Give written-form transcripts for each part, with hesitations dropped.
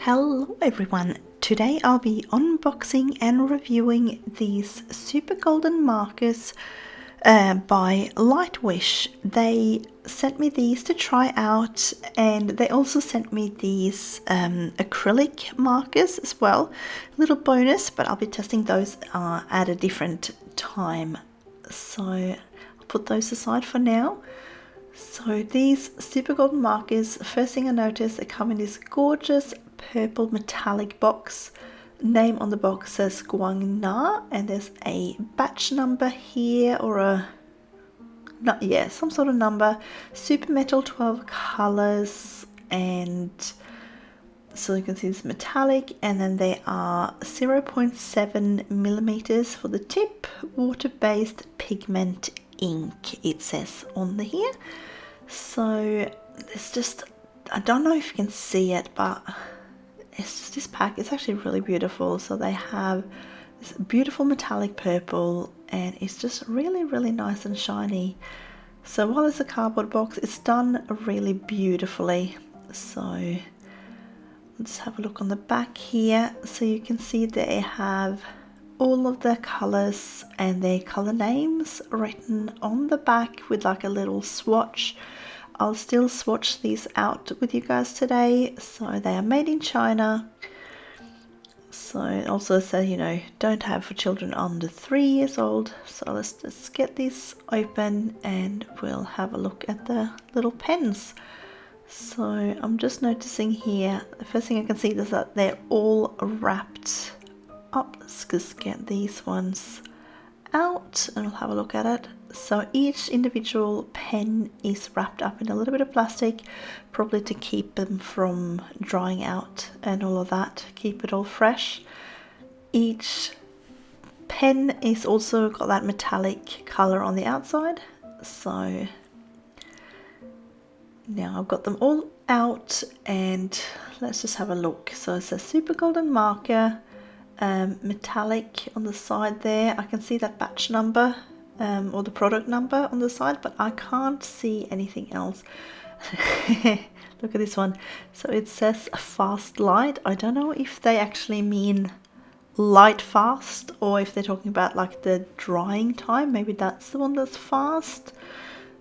Hello everyone, today I'll be unboxing and reviewing these Super Golden Markers by Lightwish. They sent me these to try out, and they also sent me these acrylic markers as well. A little bonus, but I'll be testing those at a different time. So I'll put those aside for now. So these Super Golden Markers, first thing I noticed, they come in this gorgeous purple metallic box. Name on the box says Guangna, and there's a batch number here, or some sort of number. Super metal, 12 colors, and so you can see it's metallic, and then they are 0.7 millimeters for the tip, water-based pigment ink, it says on here. So it's just, I don't know if you can see it, but it's just this pack. It's actually really beautiful. So they have this beautiful metallic purple, and it's just really nice and shiny. So while it's a cardboard box, it's done really beautifully. So let's have a look on the back here. So you can see they have all of the colors and their color names written on the back with like a little swatch. I'll still swatch these out with you guys today. So they are made in China. So it also says, you know, don't have for children under 3 years old. So let's get this open and we'll have a look at the little pens. So I'm just noticing here, the first thing I can see is that they're all wrapped up. Let's just get these ones out and we'll have a look at it. So each individual pen is wrapped up in a little bit of plastic, probably to keep them from drying out and all of that, keep it all fresh. Each pen is also got that metallic color on the outside. So now I've got them all out and let's just have a look. So it's a Super Golden Marker, metallic on the side there. I can see that batch number or the product number on the side, but I can't see anything else. Look at this one. So it says fast light. I don't know if they actually mean light fast or if they're talking about like the drying time. Maybe that's the one that's fast.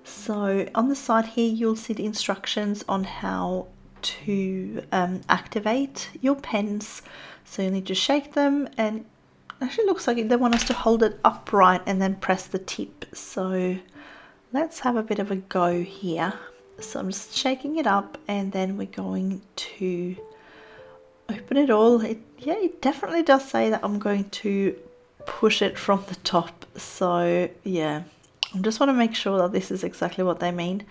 So on the side here you'll see the instructions on how to activate your pens. So you need to shake them, and actually looks like they want us to hold it upright and then press the tip. So let's have a bit of a go here. So I'm just shaking it up and then we're going to open it all. It definitely does say that I'm going to push it from the top. So yeah, I just want to make sure that this is exactly what they mean.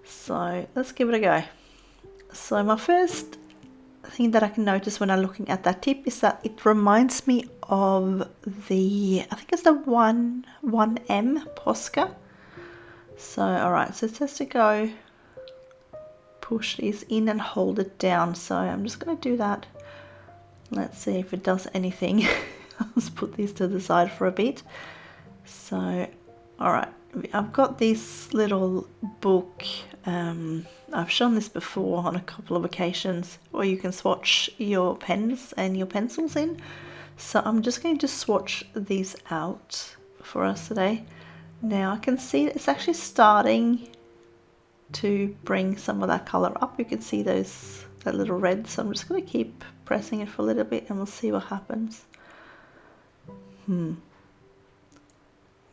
So let's give it a go. So my first thing that I can notice when I'm looking at that tip is that it reminds me of the, I think it's the 1M Posca. So alright, so it says to go push this in and hold it down. So I'm just going to do that. Let's see if it does anything. I'll just put these to the side for a bit. So alright, I've got this little book. I've shown this before on a couple of occasions, where you can swatch your pens and your pencils in. So I'm just going to swatch these out for us today. Now I can see it's actually starting to bring some of that color up. You can see that little red. So I'm just going to keep pressing it for a little bit and we'll see what happens.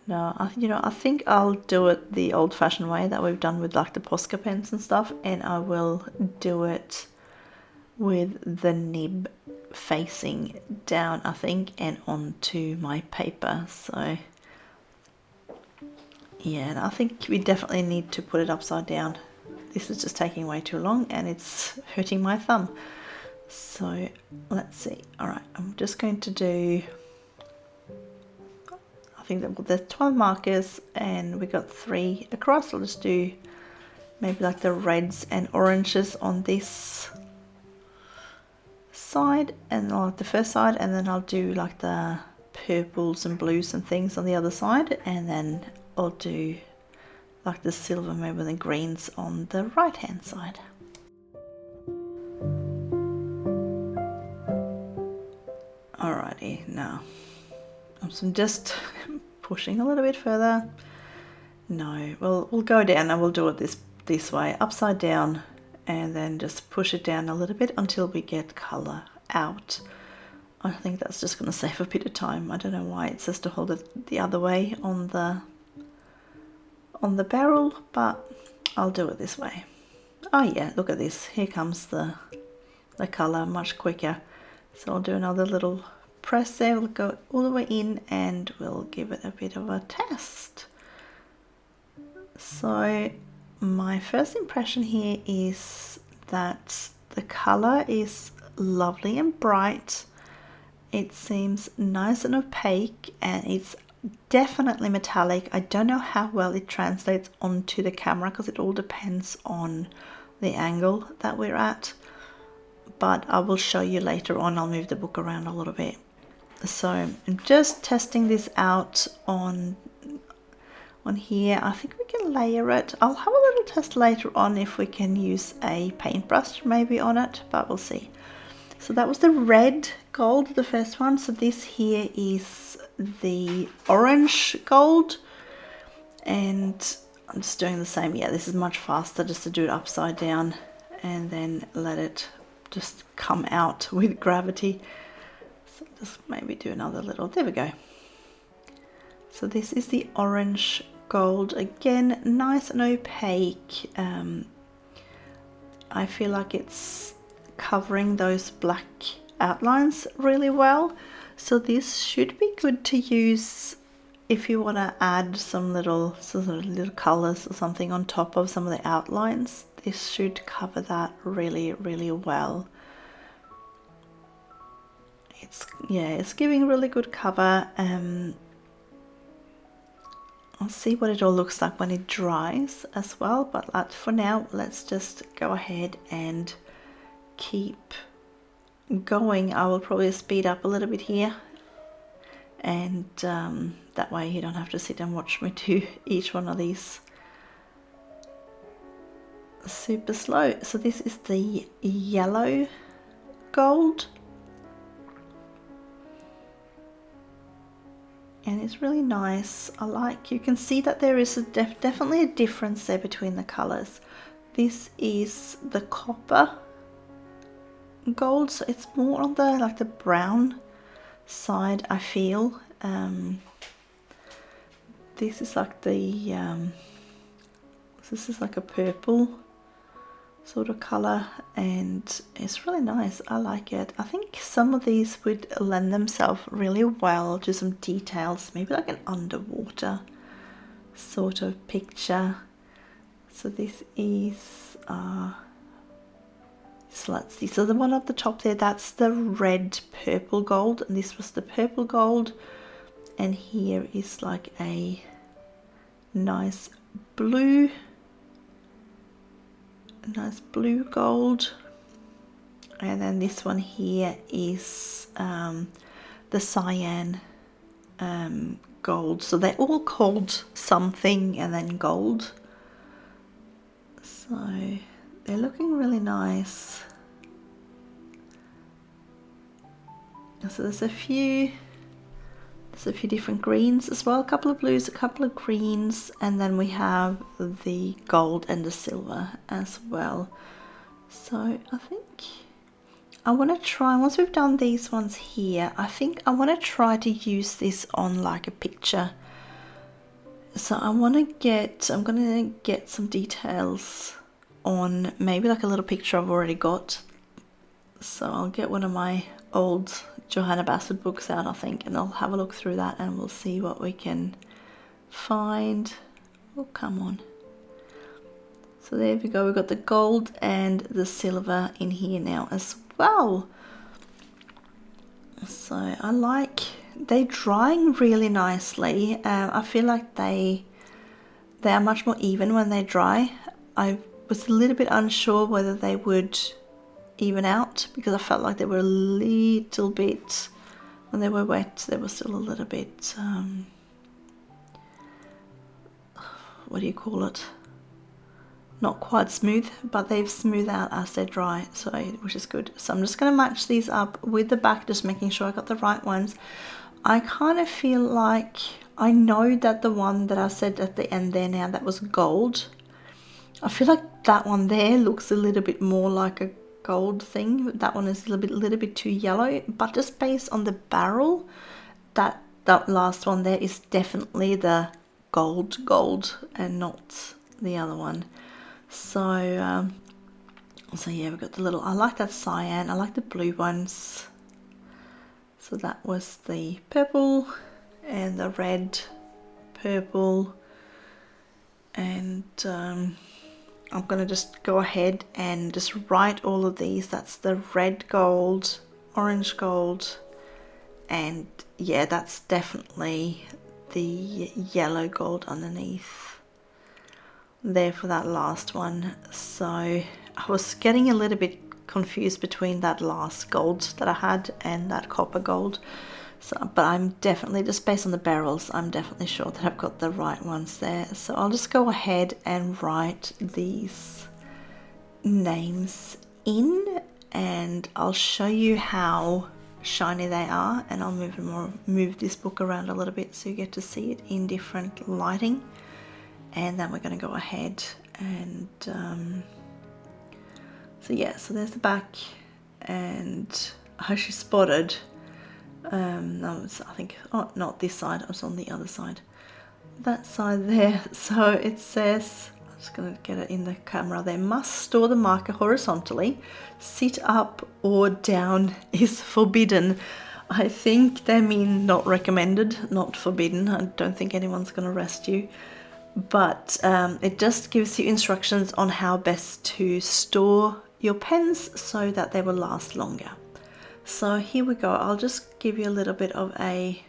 No, I think I'll do it the old-fashioned way that we've done with like the Posca pens and stuff, and I will do it with the nib facing down, I think, and onto my paper. So yeah, and I think we definitely need to put it upside down. This is just taking way too long and it's hurting my thumb. So let's see. All right, I'm just going to do, I think that there's 12 markers and we got 3 across. I'll just do maybe like the reds and oranges on this side and like the first side, and then I'll do like the purples and blues and things on the other side, and then I'll do like the silver, maybe the greens on the right hand side. Alrighty, now I'm just pushing a little bit further. No, we'll go down and we'll do it this way, upside down, and then just push it down a little bit until we get colour out. I think that's just going to save a bit of time. I don't know why it says to hold it the other way on the barrel, but I'll do it this way. Oh yeah, look at this. Here comes the colour much quicker. So I'll do another little press there. We'll go all the way in and we'll give it a bit of a test. So my first impression here is that the colour is lovely and bright. It seems nice and opaque, and it's definitely metallic. I don't know how well it translates onto the camera because it all depends on the angle that we're at, but I will show you later on. I'll move the book around a little bit. So I'm just testing this out on here. I think we can layer it. I'll have a little test later on if we can use a paintbrush maybe on it, but we'll see. So that was the red gold, the first one. So this here is the orange gold, and I'm just doing the same. Yeah, this is much faster just to do it upside down and then let it just come out with gravity. So just maybe do another little, there we go. So this is the orange gold, again nice and opaque. I feel like it's covering those black outlines really well, so this should be good to use if you want to add some little colors or something on top of some of the outlines. This should cover that really well. It's giving really good cover. I'll see what it all looks like when it dries as well, but for now let's just go ahead and keep going. I will probably speed up a little bit here, and that way you don't have to sit and watch me do each one of these super slow. So this is the yellow gold, and it's really nice. You can see that there is definitely a difference there between the colors. This is the copper gold, so it's more on the brown side, I feel. This is like this is like a purple sort of color, and it's really nice. I like it. I think some of these would lend themselves really well to some details, maybe like an underwater sort of picture. So this is so let's see, so the one up the top there, that's the red purple gold, and this was the purple gold, and here is like a nice blue gold, and then this one here is the cyan gold. So they're all called something and then gold, so they're looking really nice. So there's a few different greens as well, a couple of blues, a couple of greens, and then we have the gold and the silver as well. So I think I want to try, once we've done these ones here, I think I want to try to use this on like a picture. So I'm going to get some details on maybe like a little picture I've already got. So I'll get one of my old Johanna Basford books out, I think, and I'll have a look through that and we'll see what we can find. Oh, come on. So there we go, we've got the gold and the silver in here now as well. So I like, they're drying really nicely. I feel like they are much more even when they dry. I was a little bit unsure whether they would even out, because I felt like they were a little bit, when they were wet, they were still a little bit, what do you call it? not quite smooth, but they've smoothed out as they dry, so which is good. So I'm just going to match these up with the back, just making sure I got the right ones. I kind of feel like I know that the one that I said at the end there now, that was gold. I feel like that one there looks a little bit more like a gold thing. That one is a little bit too yellow, but just based on the barrel, that last one there is definitely the gold and not the other one. So so yeah, we've got the little, I like that cyan, I like the blue ones. So that was the purple and the red, purple, and I'm gonna just go ahead and just write all of these. That's the red gold, orange gold, and yeah, that's definitely the yellow gold underneath there for that last one. So I was getting a little bit confused between that last gold that I had and that copper gold. So, but I'm definitely, just based on the barrels, I'm definitely sure that I've got the right ones there. So I'll just go ahead and write these names in, and I'll show you how shiny they are, and I'll move this book around a little bit so you get to see it in different lighting. And then we're going to go ahead and so yeah, so there's the back, and I actually spotted no, I think, oh, not this side, I was on the other side, that side there. So it says, I'm just going to get it in the camera there, must store the marker horizontally, sit up or down is forbidden. I think they mean not recommended, not forbidden. I don't think anyone's going to arrest you. But it just gives you instructions on how best to store your pens so that they will last longer. So here we go. I'll just give you a little bit of a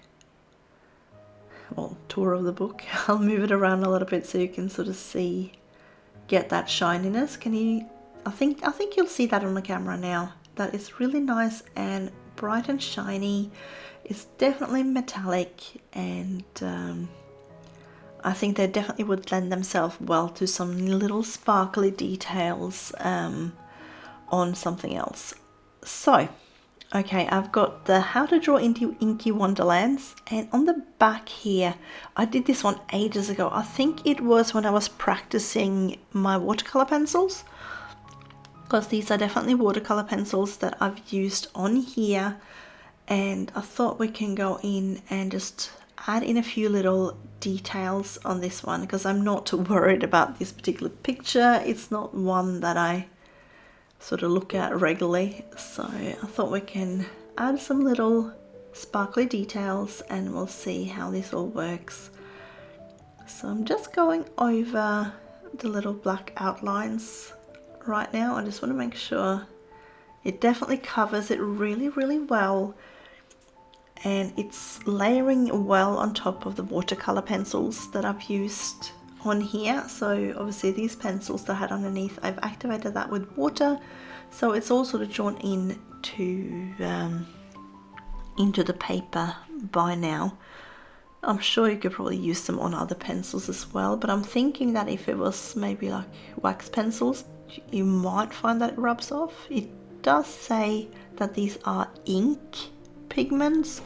tour of the book. I'll move it around a little bit so you can sort of see, get that shininess. Can you? I think you'll see that on the camera now. That is really nice and bright and shiny. It's definitely metallic, and I think they definitely would lend themselves well to some little sparkly details on something else. So, okay, I've got the How to Draw Inky Wonderlands, and on the back here, I did this one ages ago. I think it was when I was practicing my watercolor pencils, because these are definitely watercolor pencils that I've used on here, and I thought we can go in and just add in a few little details on this one, because I'm not worried about this particular picture. It's not one that I sort of look at regularly, so I thought we can add some little sparkly details and we'll see how this all works. So I'm just going over the little black outlines right now. I just want to make sure it definitely covers it really well, and it's layering well on top of the watercolor pencils that I've used on here. So obviously these pencils that I had underneath, I've activated that with water, so it's all sort of drawn in into the paper by now. I'm sure you could probably use them on other pencils as well, but I'm thinking that if it was maybe like wax pencils, you might find that it rubs off. It does say that these are ink pigments,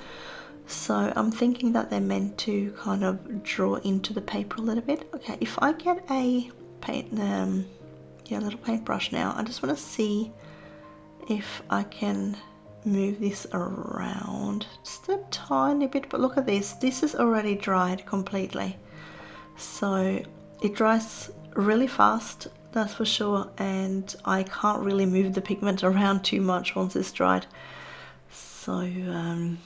so I'm thinking that they're meant to kind of draw into the paper a little bit. Okay, if I get a little paintbrush now, I just want to see if I can move this around just a tiny bit. But look at this, this is already dried completely, so it dries really fast, that's for sure, and I can't really move the pigment around too much once it's dried. So I'm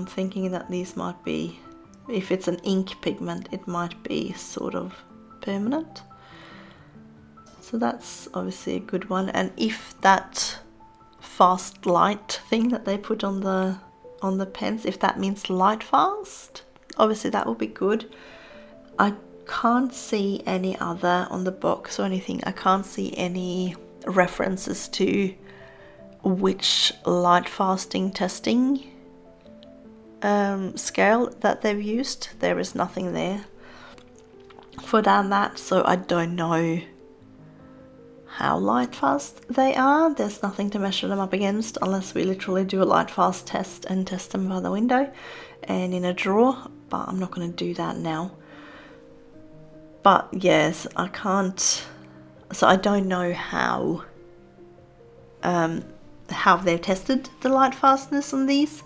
thinking that these might be, if it's an ink pigment, it might be sort of permanent. So that's obviously a good one. And if that fast light thing that they put on the pens, if that means light fast, obviously that will be good. I can't see any other on the box or anything. I can't see any references to which light fasting testing scale that they've used. There is nothing there down that, so I don't know how light fast they are. There's nothing to measure them up against unless we literally do a light fast test and test them by the window and in a drawer, but I'm not going to do that now. But yes, I can't, so I don't know how they've tested the light fastness on these,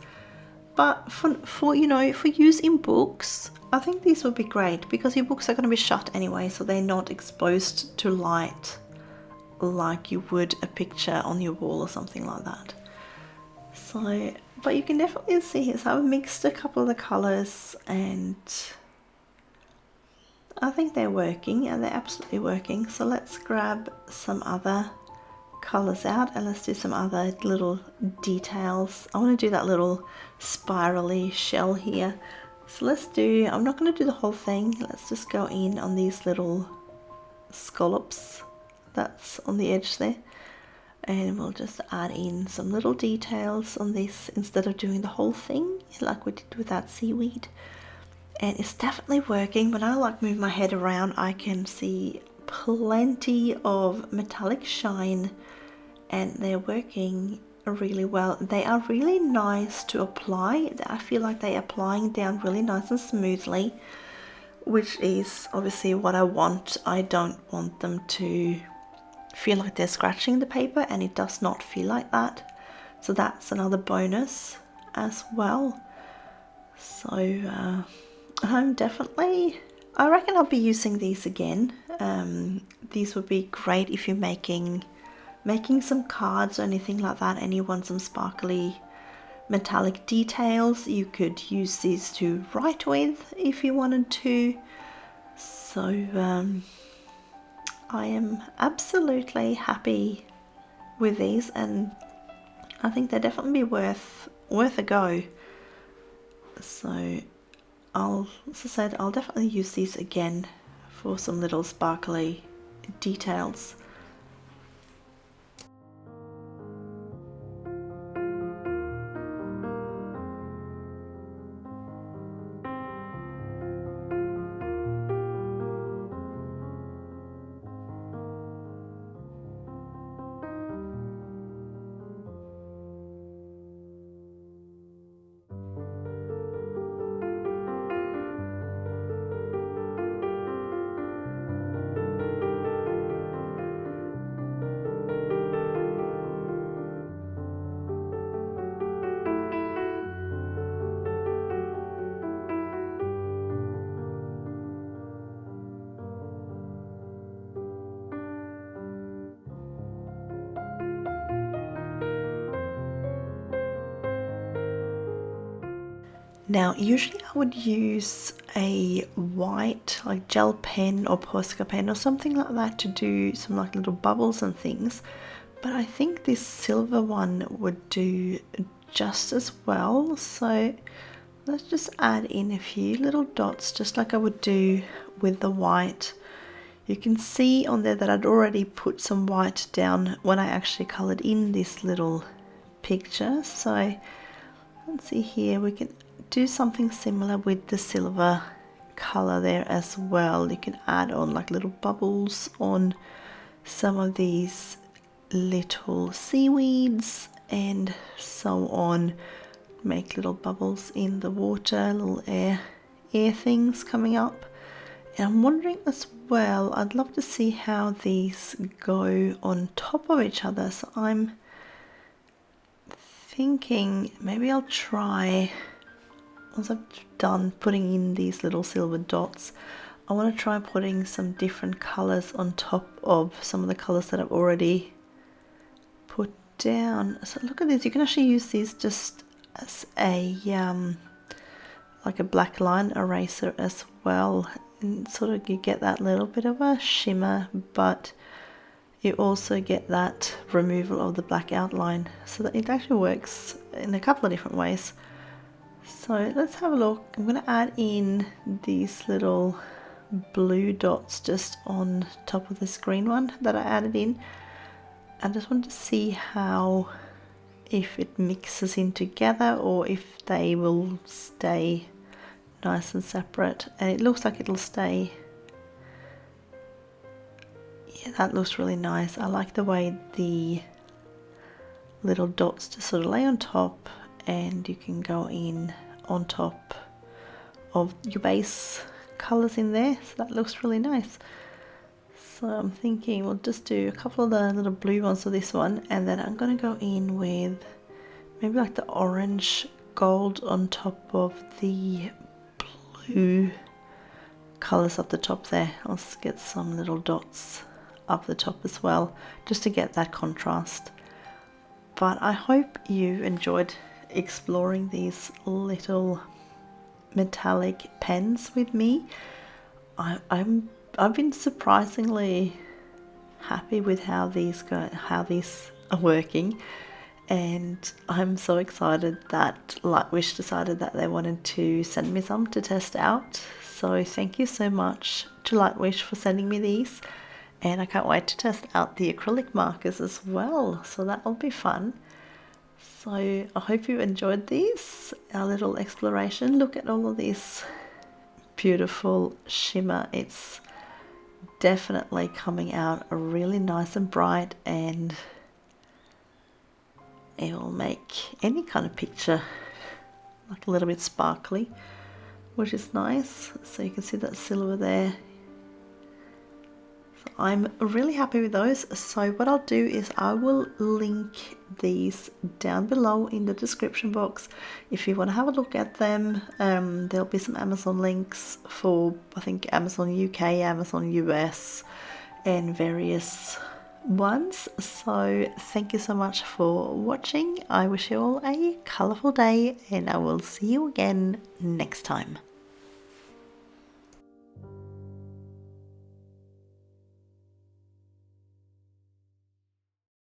but for you know, for use in books, I think these would be great because your books are going to be shut anyway, so they're not exposed to light like you would a picture on your wall or something like that. So, but you can definitely see here, so I've mixed a couple of the colors and I think they're working, and they're absolutely working. So let's grab some other colors out and let's do some other little details. I want to do that little spirally shell here. So let's do, I'm not going to do the whole thing, let's just go in on these little scallops that's on the edge there, and we'll just add in some little details on this instead of doing the whole thing like we did with that seaweed. And it's definitely working. When I like move my head around, I can see plenty of metallic shine, and they're working really well. They are really nice to apply. I feel like they're applying down really nice and smoothly, which is obviously what I want. I don't want them to feel like they're scratching the paper, and it does not feel like that. So that's another bonus as well. So I reckon I'll be using these again. These would be great if you're making some cards or anything like that, and you want some sparkly metallic details. You could use these to write with if you wanted to. So I am absolutely happy with these, and I think they're definitely worth a go. So as I said, I'll definitely use these again for some little sparkly details. Now, usually I would use a white like gel pen or Posca pen or something like that to do some like little bubbles and things, but I think this silver one would do just as well. So let's just add in a few little dots just like I would do with the white. You can see on there that I'd already put some white down when I actually colored in this little picture. So let's see here, we can do something similar with the silver color there as well. You can add on like little bubbles on some of these little seaweeds and so on. Make little bubbles in the water, little air things coming up. And I'm wondering as well, I'd love to see how these go on top of each other. So I'm thinking maybe I'll try, once I've done putting in these little silver dots, I want to try putting some different colors on top of some of the colors that I've already put down. So look at this, you can actually use these just as a like a black line eraser as well, and sort of you get that little bit of a shimmer, but you also get that removal of the black outline, so that it actually works in a couple of different ways. So let's have a look. I'm going to add in these little blue dots just on top of this green one that I added in. I just want to see how, if it mixes in together or if they will stay nice and separate. And it looks like it'll stay Yeah, that looks really nice. I like the way the little dots just sort of lay on top, and you can go in on top of your base colours in there, so that looks really nice. So I'm thinking we'll just do a couple of the little blue ones for this one, and then I'm going to go in with maybe like the orange gold on top of the blue colours up the top there. I'll get some little dots up the top as well, just to get that contrast. But I hope you enjoyed exploring these little metallic pens with me. I've been surprisingly happy with how these are working, and I'm so excited that Lightwish decided that they wanted to send me some to test out. So thank you so much to Lightwish for sending me these, and I can't wait to test out the acrylic markers as well, so that'll be fun. So I hope you enjoyed these, our little exploration. Look at all of this beautiful shimmer. It's definitely coming out really nice and bright, and it will make any kind of picture like a little bit sparkly, which is nice. So you can see that silver there. So I'm really happy with those. So what I'll do is I will link these down below in the description box if you want to have a look at them. There'll be some Amazon links for, I think, Amazon UK, Amazon US, and various ones. So thank you so much for watching. I wish you all a colourful day, and I will see you again next time.